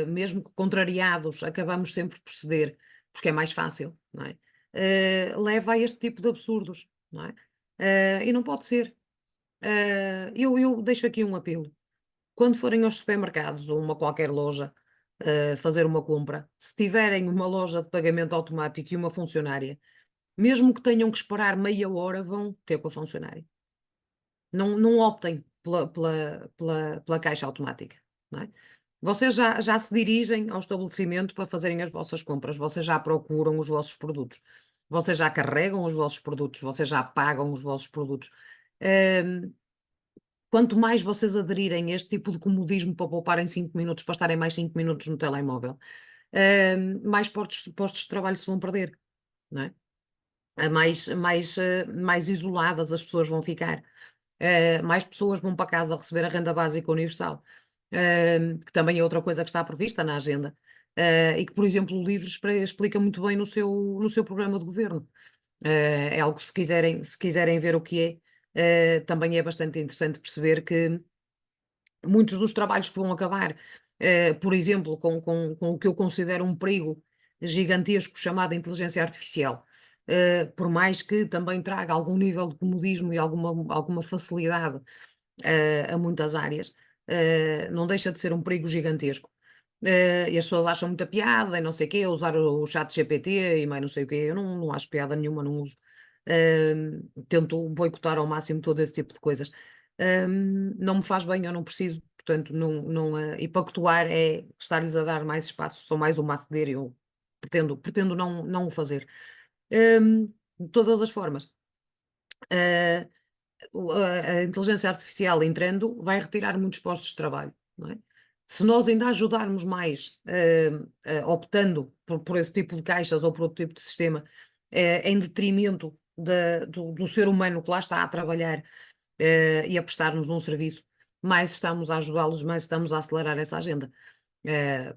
S1: mesmo que contrariados, acabamos sempre por ceder, porque é mais fácil, não é? Leva a este tipo de absurdos, não é? E não pode ser. Eu deixo aqui um apelo. Quando forem aos supermercados ou uma qualquer loja fazer uma compra, se tiverem uma loja de pagamento automático e uma funcionária, mesmo que tenham que esperar meia hora, vão ter com a funcionária. Não optem pela caixa automática, não é? Vocês já se dirigem ao estabelecimento para fazerem as vossas compras, vocês já procuram os vossos produtos, vocês já carregam os vossos produtos, vocês já pagam os vossos produtos. Hum, Quanto mais vocês aderirem a este tipo de comodismo para pouparem 5 minutos, para estarem mais 5 minutos no telemóvel, mais postos de trabalho se vão perder, não é? Mais isoladas as pessoas vão ficar. Mais pessoas vão para casa receber a renda básica universal, que também é outra coisa que está prevista na agenda, e que, por exemplo, o LIVRE explica muito bem no seu programa de governo. É algo que se quiserem ver o que é, também é bastante interessante perceber que muitos dos trabalhos que vão acabar, por exemplo, com o que eu considero um perigo gigantesco chamado inteligência artificial, por mais que também traga algum nível de comodismo e alguma facilidade a muitas áreas, não deixa de ser um perigo gigantesco. E as pessoas acham muita piada e não sei o quê, usar o chat GPT e mais não sei o quê, eu não acho piada nenhuma, não uso. Tento boicotar ao máximo todo esse tipo de coisas. Não me faz bem, eu não preciso, portanto, e pactuar é estar-lhes a dar mais espaço, sou mais uma a ceder, eu pretendo não o fazer. De todas as formas, ah, a inteligência artificial entrando vai retirar muitos postos de trabalho, não é? Se nós ainda ajudarmos mais, optando por esse tipo de caixas ou por outro tipo de sistema, em detrimento do ser humano que lá está a trabalhar, e a prestar-nos um serviço, mais estamos a ajudá-los, mais estamos a acelerar essa agenda.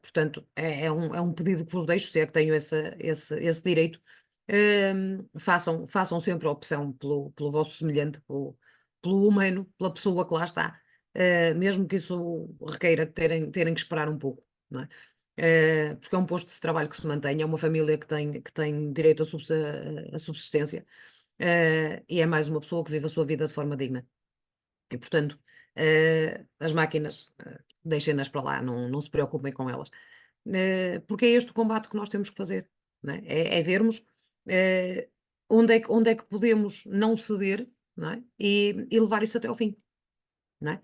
S1: Portanto, é um pedido que vos deixo, se é que tenho esse direito. Façam sempre a opção pelo vosso semelhante, pelo humano, pela pessoa que lá está, mesmo que isso requeira terem que esperar um pouco, não é? Porque é um posto de trabalho que se mantém, é uma família que tem direito à subsistência, e é mais uma pessoa que vive a sua vida de forma digna. E, portanto, as máquinas, deixem-nas para lá, não se preocupem com elas. Porque é este o combate que nós temos que fazer, não é? É vermos, eh, onde é que podemos não ceder, não é? E levar isso até ao fim, não é?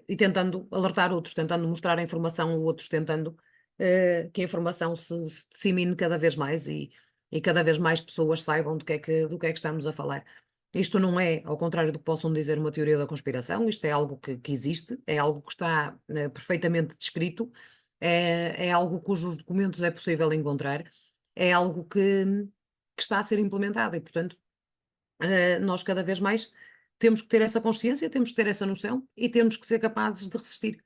S1: E tentando alertar outros, tentando mostrar a informação a outros, tentando que a informação se dissemine cada vez mais e cada vez mais pessoas saibam do que é que estamos a falar. Isto não é, ao contrário do que possam dizer, uma teoria da conspiração, isto é algo que existe, é algo que está perfeitamente descrito, é algo cujos documentos é possível encontrar, é algo que está a ser implementado e, portanto, nós cada vez mais temos que ter essa consciência, temos que ter essa noção e temos que ser capazes de resistir.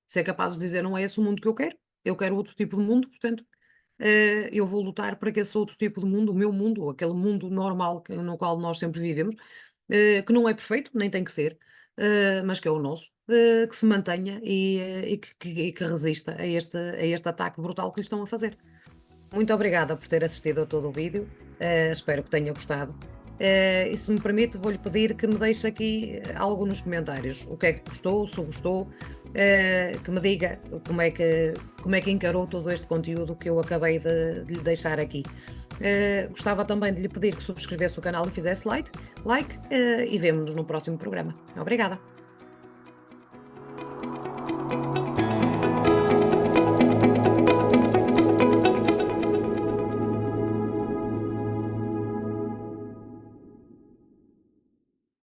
S1: Ser capazes de dizer: não é esse o mundo que eu quero outro tipo de mundo, portanto, eu vou lutar para que esse outro tipo de mundo, o meu mundo, aquele mundo normal no qual nós sempre vivemos, que não é perfeito, nem tem que ser, mas que é o nosso, que se mantenha e que resista a este ataque brutal que lhe estão a fazer. Muito obrigada por ter assistido a todo o vídeo, espero que tenha gostado. E se me permite, vou-lhe pedir que me deixe aqui algo nos comentários. O que é que gostou, se gostou, que me diga como é que encarou todo este conteúdo que eu acabei de lhe deixar aqui. Gostava também de lhe pedir que subscrevesse o canal e fizesse like, e vemo-nos no próximo programa. Obrigada!